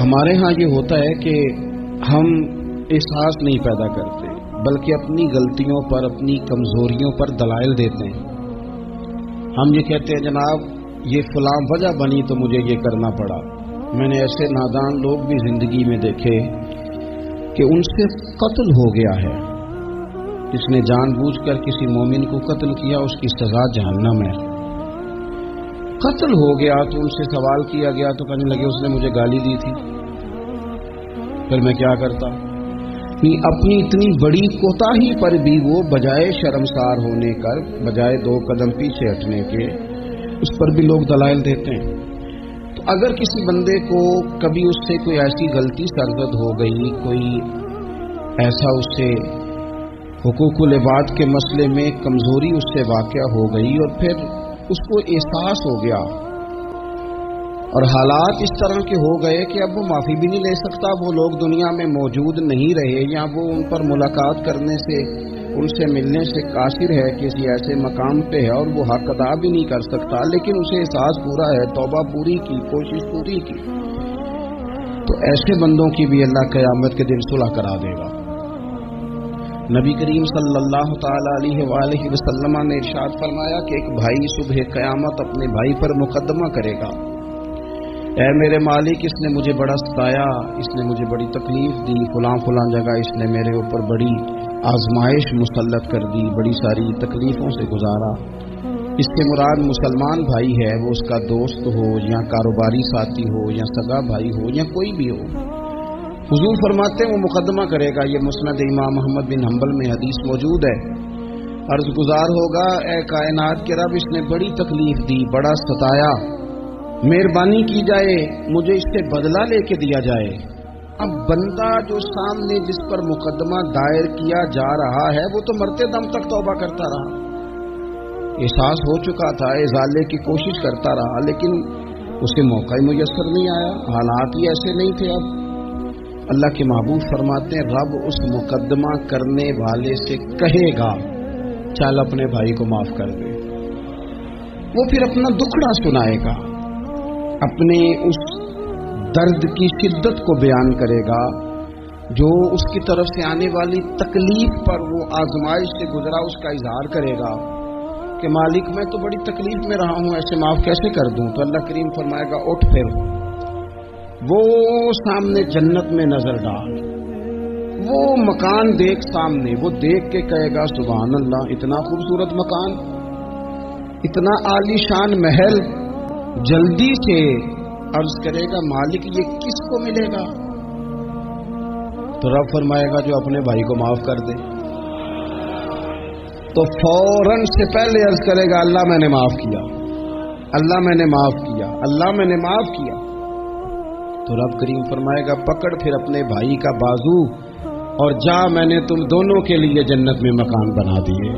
ہمارے ہاں یہ ہوتا ہے کہ ہم احساس نہیں پیدا کرتے بلکہ اپنی غلطیوں پر اپنی کمزوریوں پر دلائل دیتے ہیں۔ ہم یہ کہتے ہیں جناب یہ فلاں وجہ بنی تو مجھے یہ کرنا پڑا۔ میں نے ایسے نادان لوگ بھی زندگی میں دیکھے کہ ان سے قتل ہو گیا ہے، جس نے جان بوجھ کر کسی مومن کو قتل کیا اس کی سزا جہنم ہے۔ قتل ہو گیا تو ان سے سوال کیا گیا تو کہنے لگے اس نے مجھے گالی دی تھی، پھر میں کیا کرتا؟ اپنی اتنی بڑی کوتاہی پر بھی وہ بجائے شرمسار ہونے کر، بجائے 2 قدم پیچھے ہٹنے کے، اس پر بھی لوگ دلائل دیتے ہیں۔ تو اگر کسی بندے کو کبھی اس سے کوئی ایسی غلطی سرزد ہو گئی، کوئی ایسا اس سے حقوق العباد کے مسئلے میں کمزوری اس سے واقع ہو گئی اور پھر اس کو احساس ہو گیا اور حالات اس طرح کے ہو گئے کہ اب وہ معافی بھی نہیں لے سکتا، وہ لوگ دنیا میں موجود نہیں رہے یا وہ ان پر ملاقات کرنے سے، ان سے ملنے سے قاصر ہے، کسی ایسے مقام پہ ہے اور وہ حق ادا بھی نہیں کر سکتا، لیکن اسے احساس پورا ہے، توبہ پوری کی، کوشش پوری کی، تو ایسے بندوں کی بھی اللہ قیامت کے دن صلح کرا دے گا۔ نبی کریم صلی اللہ تعالی علیہ وآلہ وسلم نے ارشاد فرمایا کہ ایک بھائی صبح قیامت اپنے بھائی پر مقدمہ کرے گا، اے میرے مالک اس نے مجھے بڑا ستایا، اس نے مجھے بڑی تکلیف دی، فلاں فلاں جگہ اس نے میرے اوپر بڑی آزمائش مسلط کر دی، بڑی ساری تکلیفوں سے گزارا۔ اس سے مراد مسلمان بھائی ہے، وہ اس کا دوست ہو یا کاروباری ساتھی ہو یا سگا بھائی ہو یا کوئی بھی ہو۔ حضور فرماتے ہیں وہ مقدمہ کرے گا، یہ مسند امام محمد بن حنبل میں حدیث موجود ہے۔ عرض گزار ہوگا اے کائنات کے رب اس نے بڑی تکلیف دی، بڑا ستایا، مہربانی کی جائے مجھے اس سے بدلہ لے کے دیا جائے۔ اب بندہ جو سامنے جس پر مقدمہ دائر کیا جا رہا ہے وہ تو مرتے دم تک توبہ کرتا رہا، احساس ہو چکا تھا، ازالے کی کوشش کرتا رہا، لیکن اسے موقع ہی میسر نہیں آیا، حالات ہی ایسے نہیں تھے۔ اب اللہ کے محبوب فرماتے ہیں رب اس مقدمہ کرنے والے سے کہے گا چل اپنے بھائی کو معاف کر دے، وہ پھر اپنا دکھڑا سنائے گا، اپنے اس درد کی شدت کو بیان کرے گا جو اس کی طرف سے آنے والی تکلیف پر وہ آزمائش سے گزرا، اس کا اظہار کرے گا کہ مالک میں تو بڑی تکلیف میں رہا ہوں، ایسے معاف کیسے کر دوں؟ تو اللہ کریم فرمائے گا اٹھ پھر وہ سامنے جنت میں نظر ڈال، وہ مکان دیکھ سامنے، وہ دیکھ کے کہے گا سبحان اللہ اتنا خوبصورت مکان، اتنا عالی شان محل، جلدی سے عرض کرے گا مالک یہ کس کو ملے گا؟ تو رب فرمائے گا جو اپنے بھائی کو معاف کر دے، تو فوراً سے پہلے عرض کرے گا اللہ میں نے معاف کیا، اللہ میں نے معاف کیا، اللہ میں نے معاف کیا۔ تو رب کریم فرمائے گا پکڑ پھر اپنے بھائی کا بازو اور جا، میں نے تم دونوں کے لیے جنت میں مکان بنا دیے۔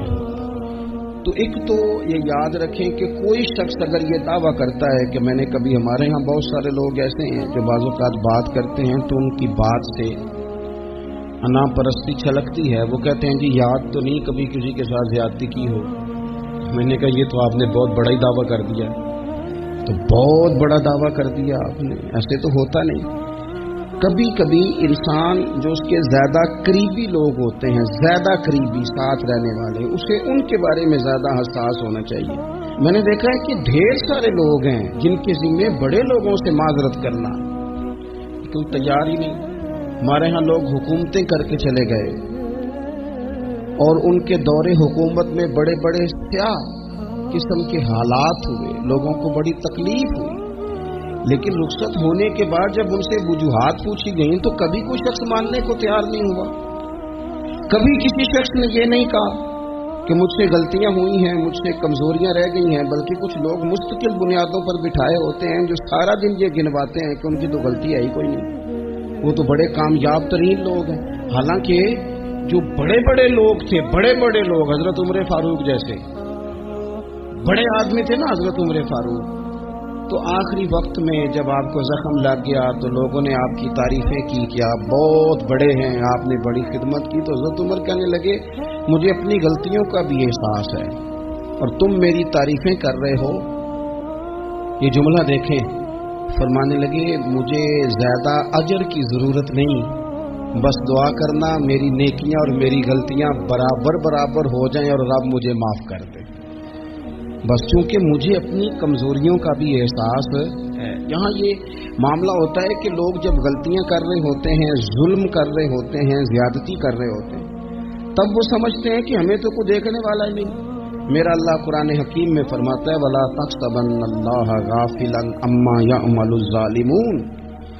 تو ایک تو یہ یاد رکھیں کہ کوئی شخص اگر یہ دعویٰ کرتا ہے کہ میں نے کبھی، ہمارے ہاں بہت سارے لوگ ایسے ہیں جو بعض اوقات بات کرتے ہیں تو ان کی بات سے انا پرستی چھلکتی ہے، وہ کہتے ہیں جی یاد تو نہیں کبھی کسی کے ساتھ زیادتی کی ہو۔ میں نے کہا یہ تو آپ نے بہت بڑا ہی دعویٰ کر دیا، تو بہت بڑا دعویٰ کر دیا آپ نے، ایسے تو ہوتا نہیں۔ کبھی کبھی انسان جو اس کے زیادہ قریبی لوگ ہوتے ہیں، زیادہ قریبی ساتھ رہنے والے، اسے ان کے بارے میں زیادہ حساس ہونا چاہیے۔ میں نے دیکھا ہے کہ ڈھیر سارے لوگ ہیں جن کے ذمے بڑے لوگوں سے معذرت کرنا کوئی تیار ہی نہیں۔ ہمارے ہاں لوگ حکومتیں کر کے چلے گئے اور ان کے دور حکومت میں بڑے بڑے سیاہ قسم کے حالات ہوئے، لوگوں کو بڑی تکلیف ہوئی، لیکن رخصت ہونے کے بعد جب ان سے وجوہات پوچھی گئیں تو کبھی کوئی شخص ماننے کو تیار نہیں ہوا، کبھی کسی شخص نے یہ نہیں کہا کہ مجھ سے غلطیاں ہوئی ہیں، مجھ سے کمزوریاں رہ گئی ہیں، بلکہ کچھ لوگ مستقل بنیادوں پر بٹھائے ہوتے ہیں جو سارا دن یہ گنواتے ہیں کہ ان کی تو غلطی ہے ہی کوئی نہیں، وہ تو بڑے کامیاب ترین لوگ ہیں۔ حالانکہ جو بڑے بڑے لوگ تھے، بڑے بڑے لوگ، حضرت عمر فاروق جیسے بڑے آدمی تھے نا حضرت عمر فاروق، تو آخری وقت میں جب آپ کو زخم لگ گیا تو لوگوں نے آپ کی تعریفیں کی کہ آپ بہت بڑے ہیں، آپ نے بڑی خدمت کی، تو حضرت عمر کہنے لگے مجھے اپنی غلطیوں کا بھی احساس ہے اور تم میری تعریفیں کر رہے ہو۔ یہ جملہ دیکھیں، फरमाने लगे मुझे ज्यादा अजर की जरूरत नहीं, बस दुआ करना मेरी नेकियां और मेरी गलतियां बराबर बराबर हो जाएं और रब मुझे माफ कर दे। बस चूंकि मुझे अपनी कमजोरियों का भी एहसास है। यहाँ ये मामला होता है कि लोग जब गलतियां कर रहे होते हैं, जुल्म कर रहे होते हैं, ज्यादती कर रहे होते हैं, तब वो समझते हैं कि हमें तो कोई देखने वाला ही नहीं। मेरा अल्लाह कुरान हकीम में फरमाता है वला तहसबन्नल्लाह गाफिलन अम्मा यअमलुज़ ज़ालिमून,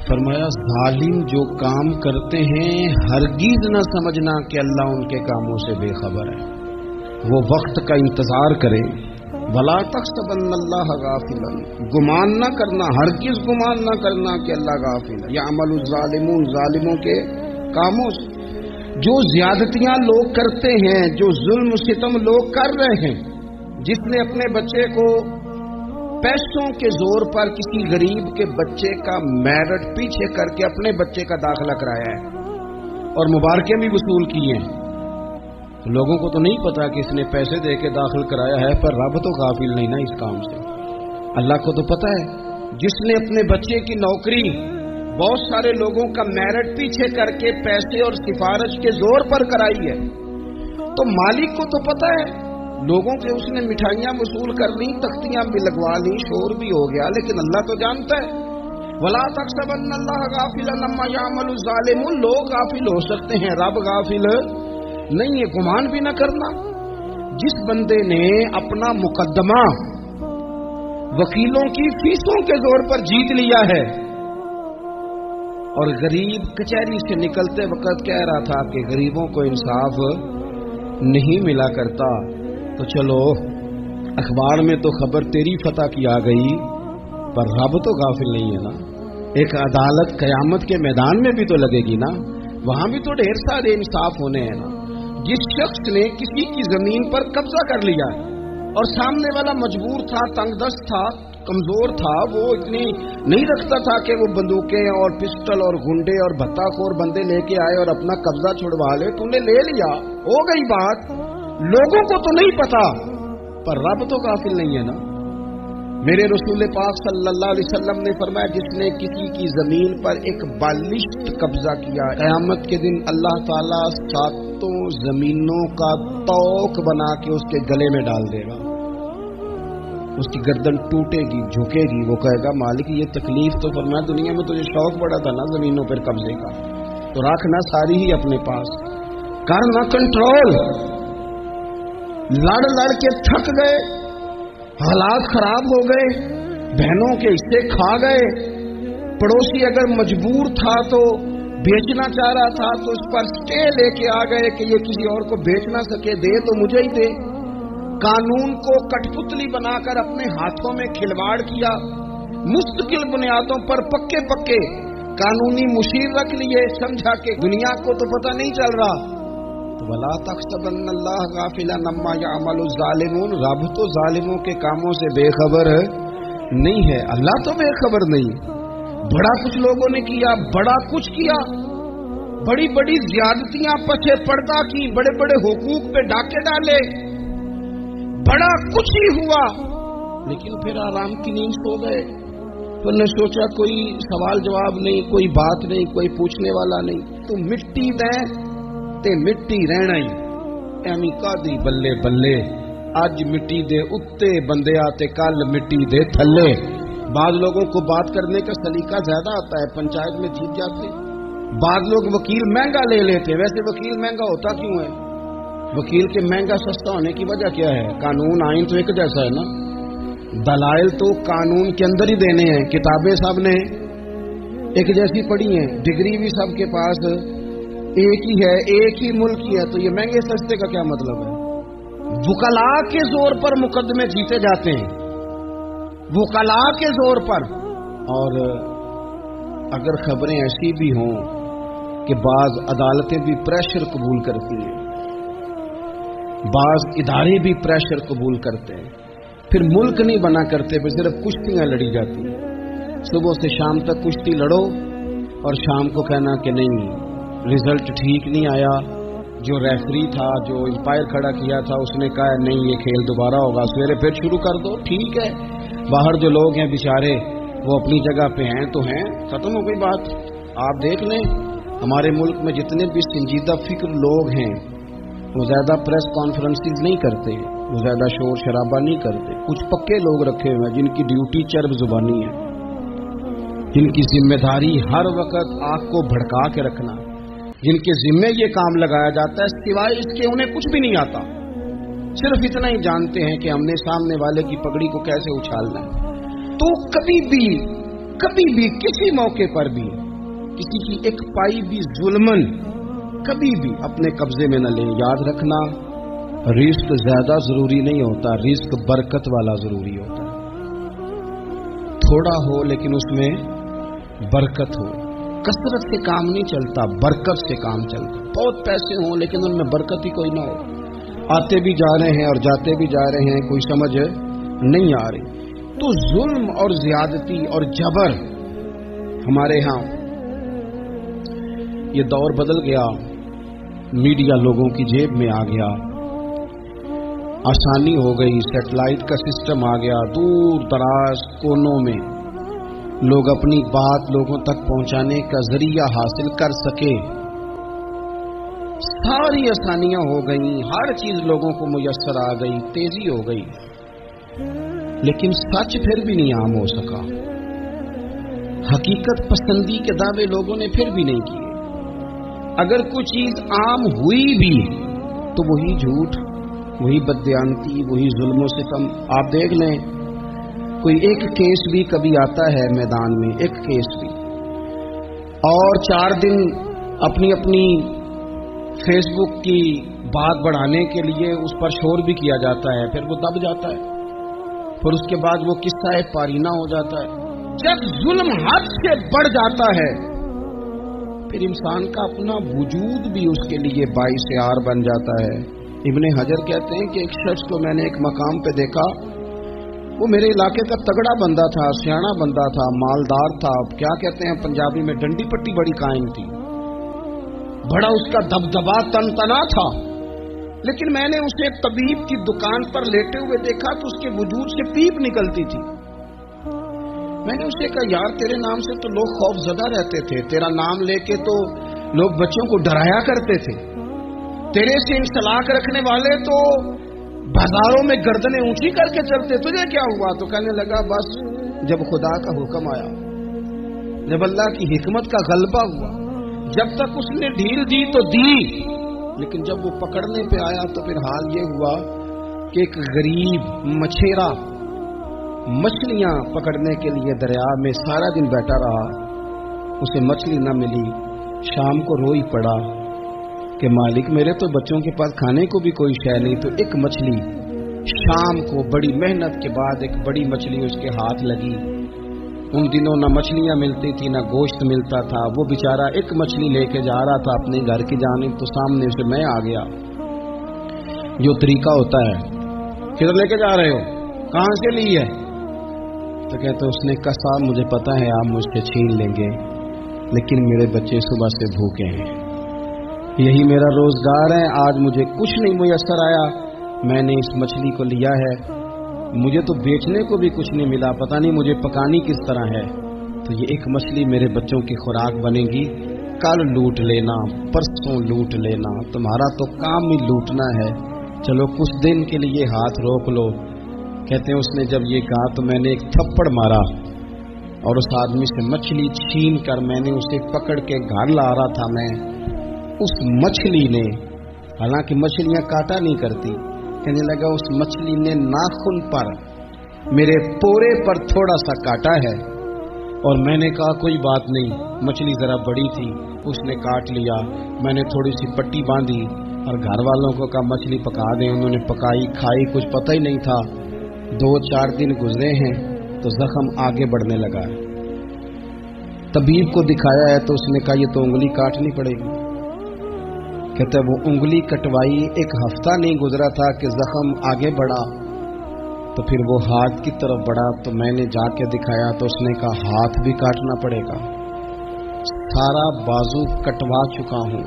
फरमाया जालिम जो काम करते हैं हरगिज न समझना कि अल्लाह उनके कामों से बेखबर है। वो वक्त का इंतजार करें। वला तहसबन्नल्लाह गाफिलन, गुमान न करना, हरगिज गुमान न करना कि अल्लाह गाफिल है यअमलुज़ ज़ालिमून, जालिमों के कामों से। जो ज्यादतियां लोग करते हैं, जो जुल्म सितम लोग कर रहे हैं, जिसने अपने बच्चे को पैसों के जोर पर किसी गरीब के बच्चे का मेरिट पीछे करके अपने बच्चे का दाखिला कराया है और मुबारकें भी वसूल की हैं, तो लोगों को तो नहीं पता कि इसने पैसे दे के दाखिल कराया है, पर रब तो गाफिल नहीं ना इस काम से। अल्लाह को तो पता है। जिसने अपने बच्चे की नौकरी बहुत सारे लोगों का मेरिट पीछे करके पैसे और सिफारिश के जोर पर कराई है, तो मालिक को तो पता है। लोगों के उसने मिठाइयां वसूल कर ली, तख्तियां भी लगवा ली, शोर भी हो गया, लेकिन अल्लाह तो जानता है। वला तहसबन्नल्लाह गाफिलन अम्मा यअमलुज़ ज़ालिमून, लोग गाफिल हो सकते हैं, रब गाफिल नहीं है। गुमान भी न करना। जिस बंदे ने अपना मुकदमा वकीलों की फीसों के जोर पर जीत लिया है और गरीब कचहरी से निकलते वक्त कह रहा था कि गरीबों को इंसाफ नहीं मिला करता, तो चलो अखबार में तो खबर तेरी फतह की आ गई, पर रब तो गाफिल नहीं है ना। एक अदालत कयामत के मैदान में भी तो लगेगी ना, वहां भी तो ढेर सारे इंसाफ होने हैं ना। जिस शख्स ने किसी की जमीन पर कब्जा कर लिया और सामने वाला मजबूर था, तंगदस्त था, कमजोर था, वो इतनी नहीं रखता था कि वो बंदूकें और पिस्टल और गुंडे और भत्ताखोर बंदे लेके आए और अपना कब्जा छुड़वा ले, तूने ले लिया, हो गई बात। लोगों को तो नहीं पता, पर रब तो गाफिल नहीं है ना। मेरे रसूल पाक सल्लल्लाहु अलैहि वसल्लम ने फरमाया जिसने किसी की जमीन पर एक बालिश्त कब्जा किया, क़यामत के दिन अल्लाह ताला सातों जमीनों का तौक बना के उसके गले में डाल देगा। उसकी गर्दन टूटेगी, झुकेगी, वो कहेगा मालिक ये तकलीफ तो फरमाया दुनिया में तुझे शौक बड़ा था ना जमीनों पर कब्जे का, तो रखना सारी ही अपने पास, करना कंट्रोल। लड़ लड़ के थक गए, हालात खराब हो गए, बहनों के हिस्से खा गए, पड़ोसी अगर मजबूर था तो बेचना चाह रहा था तो उस पर स्टे लेके आ गए कि ये किसी और को बेच ना सके, दे तो मुझे ही दे। कानून को कठपुतली बनाकर अपने हाथों में खिलवाड़ किया, मुस्तकिल बुनियादों पर पक्के पक्के कानूनी मुशीर रख लिए, समझा कि दुनिया को तो पता नहीं चल रहा। तो वला तहसबन्नल्लाह गाफिलन अम्मा यअमलुज़ ज़ालिमून, रब तो जालिमों के कामों से बेखबर नहीं है, अल्लाह तो बेखबर नहीं। बड़ा कुछ लोगों ने किया, बड़ा कुछ किया, बड़ी बड़ी ज्यादतियां पछे पर्दा की, बड़े बड़े हुकूक पे डाके डाले, बड़ा कुछ ही हुआ, लेकिन फिर आराम की नींद सो गए। तो ने सोचा कोई सवाल जवाब नहीं, कोई बात नहीं, कोई पूछने वाला नहीं, तो मिट्टी दें ते मिट्टी रहना ही एवं कादी बल्ले बल्ले। अज मिट्टी दे उत्ते बंदे आते कल मिट्टी दे थल्ले। बाद लोगों को बात करने का सलीका ज्यादा आता है, पंचायत में जीत जाते। बाद लोग वकील महंगा ले लेते, वैसे वकील महंगा होता क्यों है? वकील के महंगा सस्ता होने की वजह क्या है? कानून आइन तो एक जैसा है ना, दलाइल तो कानून के अंदर ही देने हैं, किताबें सब ने एक जैसी पढ़ी हैं, डिग्री भी सबके पास एक ही है, एक ही मुल्क की है, तो ये महंगे सस्ते का क्या मतलब है? वकला के जोर पर मुकदमे जीते जाते हैं, वकला के जोर पर। और अगर खबरें ऐसी भी हों कि बाज अदालतें भी प्रेशर कबूल करती हैं, बाज इदारे भी प्रेशर कबूल करते हैं, फिर मुल्क नहीं बना करते, फिर सिर्फ कुश्तियां लड़ी जाती हैं। सुबह से शाम तक कुश्ती लड़ो और शाम को कहना कि नहीं रिजल्ट ठीक नहीं आया, जो रेफरी था, जो अंपायर खड़ा किया था, उसने कहा नहीं ये खेल दोबारा होगा, सवेरे फिर शुरू कर दो। ठीक है, बाहर जो लोग हैं बेचारे वो अपनी जगह पे हैं तो हैं, खत्म हो गई बात। आप देख लें हमारे मुल्क में जितने भी संजीदा फिक्र लोग हैं वो ज्यादा प्रेस कॉन्फ्रेंसेस नहीं करते, वो ज्यादा शोर शराबा नहीं करते। कुछ पक्के लोग रखे हुए हैं जिनकी ड्यूटी चर्ब जुबानी है, जिनकी जिम्मेदारी हर वक्त आग को भड़का के रखना, जिनके जिम्मे ये काम लगाया जाता है, सिवाय इसके उन्हें कुछ भी नहीं आता। सिर्फ इतना ही जानते हैं कि हमने सामने वाले की पगड़ी को कैसे उछालना है। तो कभी भी किसी मौके पर भी किसी की एक पाई भी जुल्मन कभी भी अपने कब्जे में न ले। याद रखना, रिस्क ज्यादा जरूरी नहीं होता, रिस्क बरकत वाला जरूरी होता है। थोड़ा हो लेकिन उसमें बरकत हो। कसरत से काम नहीं चलता, बरकत से काम चलता। बहुत पैसे हों लेकिन उनमें बरकत ही कोई ना हो, आते भी जा रहे हैं और जाते भी जा रहे हैं, कोई समझ नहीं आ रही। तो जुल्म और ज्यादती और जबर हमारे यहाँ ये दौर बदल गया, मीडिया लोगों की जेब में आ गया, आसानी हो गई, सैटेलाइट का सिस्टम आ गया, दूर दराज कोनों में लोग अपनी बात लोगों तक पहुंचाने का जरिया हासिल कर सके। सारी आसानियां हो गई, हर चीज लोगों को मुयस्सर आ गई, तेजी हो गई, लेकिन सच फिर भी नहीं आम हो सका। हकीकत पसंदी के दावे लोगों ने फिर भी नहीं किए। अगर कोई चीज आम हुई भी तो वही झूठ, वही बददियानती, वही जुल्मों से कम। आप देख लें कोई एक केस भी कभी आता है मैदान में, एक केस भी, और 4 दिन अपनी अपनी फेसबुक की बात बढ़ाने के लिए उस पर शोर भी किया जाता है, फिर वो दब जाता है, फिर उसके बाद वो किस्सा एक पारीना हो जाता है। जब जुल्म हद से बढ़ जाता है फिर इंसान का अपना वजूद भी उसके लिए बाइस आर बन जाता है। इब्ने हजर कहते हैं कि एक शख्स को मैंने एक मकाम पे देखा, वो मेरे इलाके का तगड़ा बंदा था, सियाना बंदा था, मालदार था, क्या कहते हैं पंजाबी में डंडी पट्टी बड़ी कायम थी, बड़ा उसका दबदबा तनतना था। लेकिन मैंने उसे एक तबीब की दुकान पर लेटे हुए देखा तो उसके वजूद से पीप निकलती थी। मैंने उसे कहा, यार तेरे नाम से तो लोग खौफजदा रहते थे, तेरा नाम लेके तो लोग बच्चों को डराया करते थे, तेरे से इंसलाक रखने वाले तो बाजारों में गर्दनें ऊंची करके चलते, तुझे क्या हुआ? तो कहने लगा, बस जब खुदा का हुक्म आया, जब अल्लाह की हिकमत का गलबा हुआ, जब तक उसने ढील दी तो दी, लेकिन जब वो पकड़ने पे आया तो फिर हाल ये हुआ कि एक गरीब मछेरा मछलियां पकड़ने के लिए दरिया में सारा दिन बैठा रहा, उसे मछली न मिली, शाम को रो ही पड़ा कि मालिक मेरे तो बच्चों के पास खाने को भी कोई शय नहीं। तो एक मछली शाम को बड़ी मेहनत के बाद एक बड़ी मछली उसके हाथ लगी। उन दिनों न मछलियां मिलती थी न गोश्त मिलता था, वो बेचारा एक मछली लेके जा रहा था अपने घर की जानिब, तो सामने से मैं आ गया। जो तरीका होता है, किधर लेके जा रहे हो, कहां से ली है? तो कहते उसने कहा, साहब मुझे पता है आप मुझसे छीन लेंगे, लेकिन मेरे बच्चे सुबह से भूखे हैं, यही मेरा रोजगार है, आज मुझे कुछ नहीं मुयस्सर आया, मैंने इस मछली को लिया है, मुझे तो बेचने को भी कुछ नहीं मिला, पता नहीं मुझे पकानी किस तरह है, तो ये एक मछली मेरे बच्चों की खुराक बनेगी, कल लूट लेना, परसों लूट लेना, तुम्हारा तो काम ही लूटना है, चलो कुछ दिन के लिए हाथ रोक लो। कहते हैं उसने जब ये कहा तो मैंने एक थप्पड़ मारा और उस आदमी से मछली छीन कर मैंने उसे पकड़ के घर ला रहा था मैं। उस मछली ने, हालांकि मछलियां काटा नहीं करती, कहने लगा उस मछली ने नाखून पर मेरे पोरे पर थोड़ा सा काटा है, और मैंने कहा कोई बात नहीं, मछली जरा बड़ी थी, उसने काट लिया, मैंने थोड़ी सी पट्टी बांधी और घर वालों को कहा मछली पका दें, उन्होंने पकाई खाई, कुछ पता ही नहीं था। 2-4 दिन गुजरे हैं तो जख्म आगे बढ़ने लगा है। तबीब को दिखाया है तो उसने कहा ये तो उंगली काटनी पड़ेगी। कहते वो उंगली कटवाई, 1 हफ्ता नहीं गुजरा था कि जख्म आगे बढ़ा, तो फिर वो हाथ की तरफ बढ़ा, तो मैंने जाके दिखाया तो उसने कहा हाथ भी काटना पड़ेगा, सारा बाजू कटवा चुका हूं,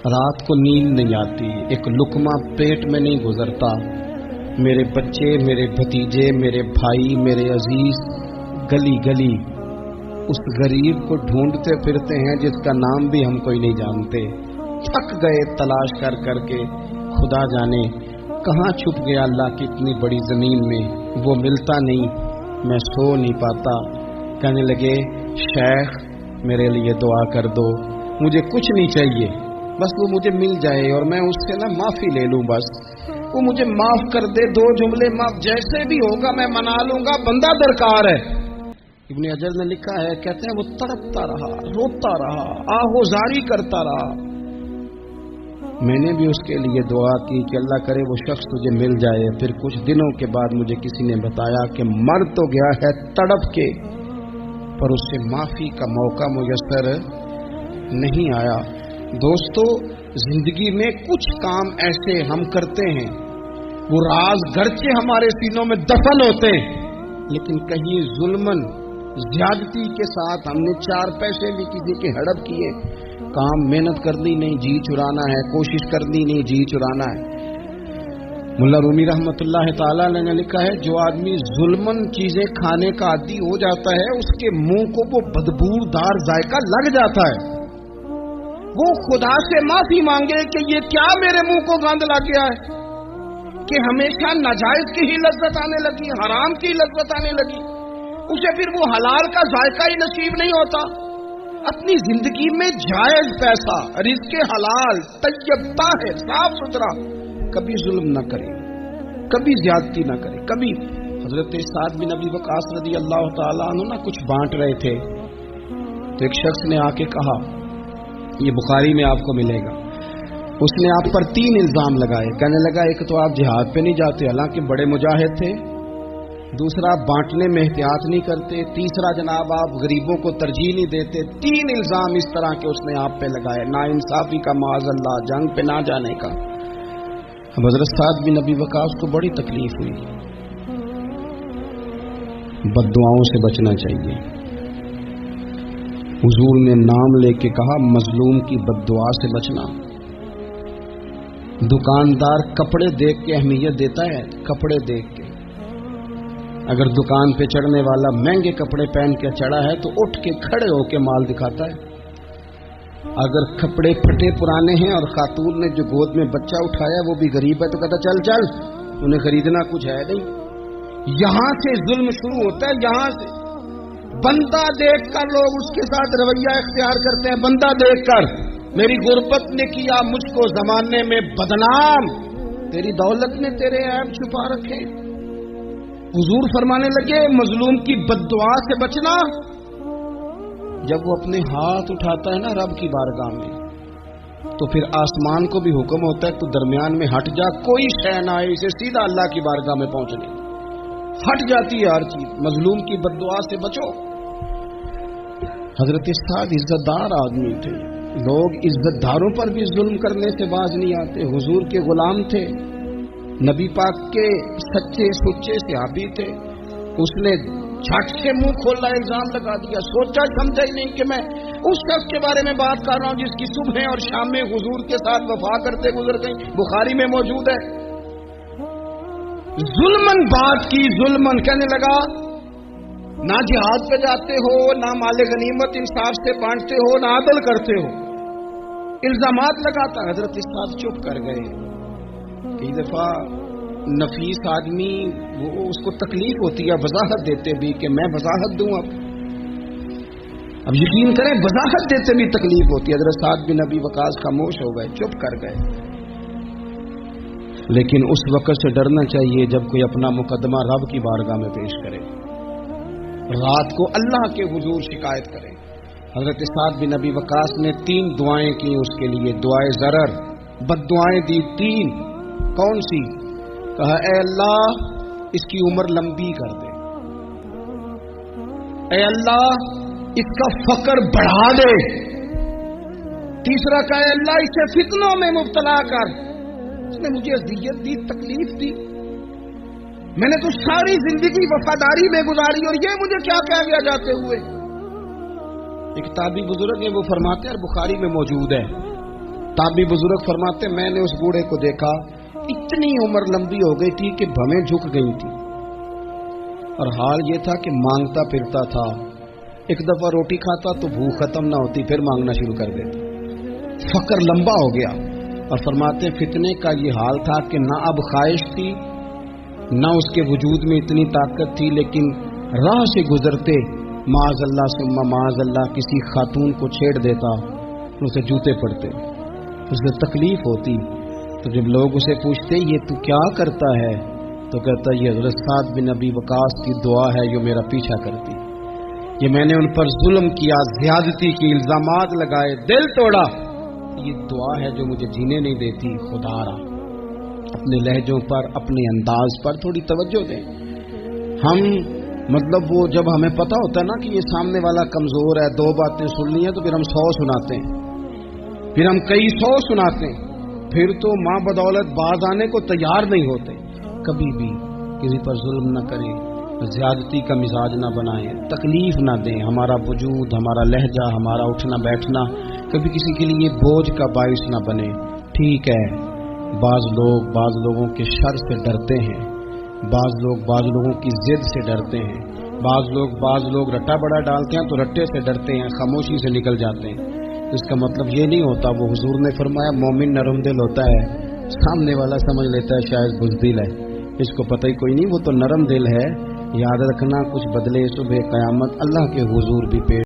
रात को नींद नहीं आती, एक लुकमा पेट में नहीं गुजरता, मेरे बच्चे, मेरे भतीजे, मेरे भाई, मेरे अजीज गली गली उस गरीब को ढूंढते फिरते हैं जिसका नाम भी हम कोई नहीं जानते। थक गए तलाश कर करके, खुदा जाने कहाँ छुप गया अल्लाह की इतनी बड़ी जमीन में, वो मिलता नहीं, मैं सो नहीं पाता। कहने लगे शेख मेरे लिए दुआ कर दो, मुझे कुछ नहीं चाहिए, बस वो मुझे मिल जाए और मैं उससे ना माफी ले लूं, बस वो मुझे माफ कर दे, 2 जुमले माफ, जैसे भी होगा मैं मना लूंगा, बंदा दरकार है। इब्न अजर ने लिखा है, कहते हैं वो तड़पता रहा, रोता रहा, आहोजारी करता रहा। मैंने भी उसके लिए दुआ की कि अल्लाह करे वो शख्स तुझे मिल जाए। फिर कुछ दिनों के बाद मुझे किसी ने बताया कि मर तो गया है तड़प के, पर उससे माफी का मौका मुयस्सर नहीं आया। दोस्तों, जिंदगी में कुछ काम ऐसे हम करते हैं, वो राज गरचे हमारे सीनों में दफन होते, लेकिन कहीं जुल्मन ज्यादती के साथ हमने 4 पैसे भी किसी के हड़प किए। काम मेहनत करनी नहीं, जी चुराना है, कोशिश करनी नहीं, जी चुराना है। मुल्ला रूमी रहमतुल्लाह ताला ने लिखा है, जो आदमी जुल्मन चीजें खाने का आदी हो जाता है, उसके मुंह को वो बदबूदार जायका लग जाता है। वो खुदा से माफी मांगे कि ये क्या मेरे मुंह को गंद लग गया है, कि हमेशा नाजायज की ही लज्जत आने लगी, हराम की लज्जत आने लगी, उसे फिर वो हलाल का जायका ही नसीब नहीं होता। अपनी जिंदगी में जायज पैसा, रिज़्क़ हलाल, तय्यबता है, साफ सुथरा, कभी जुल्म न करे, कभी ज्यादती न करे, कभी। हजरत साद बिन अबी वक़ास रज़ी अल्लाह ताला अन्हु ना कुछ बांट रहे थे, तो एक शख्स ने आके कहा, ये बुखारी में आपको मिलेगा, उसने आप पर 3 इल्जाम लगाए। कहने लगा, एक तो आप जिहाद पे नहीं जाते, हालांकि बड़े मुजाहिद थे, दूसरा आप बांटने में एहतियात नहीं करते, तीसरा जनाब आप गरीबों को तरजीह नहीं देते। 3 इल्जाम इस तरह के उसने आप पे लगाए, नाइंसाफी का, माज़अल्लाह, जंग पे ना जाने का। अब हज़रत साद बिन अबी वक़ास को बड़ी तकलीफ हुई। बद्दुआओं से बचना चाहिए। हुजूर ने नाम लेके कहा, मजलूम की बद्दुआ से बचना। दुकानदार कपड़े देख के अहमियत देता है, कपड़े देख के। अगर दुकान पे चढ़ने वाला महंगे कपड़े पहन के चढ़ा है तो उठ के खड़े होके माल दिखाता है। अगर कपड़े फटे पुराने हैं और खातून ने जो गोद में बच्चा उठाया वो भी गरीब है तो कहता चल चल, उन्हें खरीदना कुछ है नहीं। यहां से जुल्म शुरू होता है, यहां से। बंदा देखकर लोग उसके साथ रवैया इख्तियार करते हैं। बंदा देखकर, मेरी गुर्बत ने किया मुझको जमाने में बदनाम, तेरी दौलत ने तेरे ऐब छुपा रखे। हुजूर फरमाने लगे, मजलूम की बद्दुआ से बचना। जब वो अपने हाथ उठाता है ना रब की बारगाह में, तो फिर आसमान को भी हुक्म होता है, तू दरमियान में हट जा, कोई शय ना आए इसे सीधा अल्लाह की बारगाह में पहुंचने। हट जाती है हर चीज। मजलूम की बद्दुआ से बचो। हजरत साद इज्जतदार आदमी थे, लोग इज्जतदारों पर भी जुल्म करने से बाज नहीं आते। हुजूर के गुलाम थे, नबी पाक के सच्चे सुच्चे सहाबी थे। उसने झट से मुंह खोला, इल्जाम लगा दिया, सोचा समझा ही नहीं कि मैं उस शख्स के बारे में बात कर रहा हूं जिसकी सुबह और शाम में हुजूर के साथ वफा करते गुजर गई। बुखारी में मौजूद है। जुल्मन बात की, जुल्मन। कहने लगा, ना जिहाद पे जाते हो, ना माले गनीमत इंसाफ से बांटते हो, ना अदल करते हो, इल्जामात लगाता। हजरत साद चुप कर गए। कई दफा नफीस आदमी, वो उसको तकलीफ होती है वजाहत देते भी कि मैं वजाहत दूं। अब यकीन करें, वजाहत देते भी तकलीफ होती है। हज़रत साद बिन अबी वक़ास खामोश हो गए, चुप कर गए। लेकिन उस वक्त से डरना चाहिए जब कोई अपना मुकदमा रब की बारगाह में पेश करे, रात को अल्लाह के हुजूर शिकायत करे। हज़रत साद बिन अबी वक़ास ने 3 दुआएं की उसके लिए। दुआए ज़रर, बद्दुआएं दी 3। कौन सी? कहा, ऐ अल्लाह इसकी उम्र लंबी कर दे, ऐ अल्लाह इसका फक्र बढ़ा दे। तीसरा कहा, ऐ अल्लाह इसे फितनों में मुब्तला कर। उसने मुझे अज़ियत दी, तकलीफ दी, मैंने तो सारी जिंदगी वफादारी में गुजारी और ये मुझे क्या कह गया जाते हुए। एक ताबी बुजुर्ग है, वो फरमाते हैं, बुखारी में मौजूद है, ताबी बुजुर्ग फरमाते, मैंने उस बूढ़े को देखा, इतनी उम्र लंबी हो गई थी कि भवें झुक गई थी। اور حال یہ تھا کہ مانگتا پھرتا تھا. ایک دفعہ روٹی کھاتا تو بھوک ختم نہ ہوتی، پھر مانگنا شروع کر دیتا. فقر لمبا ہو گیا. اور فرماتے فتنے کا یہ حال تھا کہ نہ اب خواہش تھی نہ اس کے وجود میں اتنی طاقت تھی، لیکن راہ سے گزرتے معاذ اللہ ثم معاذ اللہ کسی خاتون کو چھیڑ دیتا، اسے جوتے پڑتے، اسے تکلیف ہوتی. تو جب لوگ اسے پوچھتے یہ تو کیا کرتا ہے تو کہتا یہ حضرت سعد بن ابی وقاص کی دعا ہے جو میرا پیچھا کرتی. یہ میں نے ان پر ظلم کیا، زیادتی کی، الزامات لگائے، دل توڑا، یہ دعا ہے جو مجھے جینے نہیں دیتی. خدا را اپنے لہجوں پر، اپنے انداز پر تھوڑی توجہ دیں. ہم مطلب وہ جب ہمیں پتہ ہوتا ہے نا کہ یہ سامنے والا کمزور ہے، دو باتیں سننی ہیں تو پھر ہم 100 سناتے ہیں، پھر ہم کئی 100 سناتے ہیں، پھر تو ماں بدولت باز آنے کو تیار نہیں ہوتے. کبھی بھی کسی پر ظلم نہ کریں، زیادتی کا مزاج نہ بنائیں، تکلیف نہ دیں. ہمارا وجود، ہمارا لہجہ، ہمارا اٹھنا بیٹھنا کبھی کسی کے لیے بوجھ کا باعث نہ بنے. ٹھیک ہے بعض لوگوں کے شر سے ڈرتے ہیں، بعض لوگوں کی ضد سے ڈرتے ہیں، بعض لوگ رٹا بڑا ڈالتے ہیں تو رٹے سے ڈرتے ہیں، خاموشی سے نکل جاتے ہیں. اس کا مطلب یہ نہیں ہوتا. وہ حضور نے فرمایا مومن نرم دل ہوتا ہے، سامنے والا سمجھ لیتا ہے شاید بزدل ہے، اس کو پتہ ہی کوئی نہیں، وہ تو نرم دل ہے. یاد رکھنا کچھ بدلے صبح قیامت اللہ کے حضور بھی پیش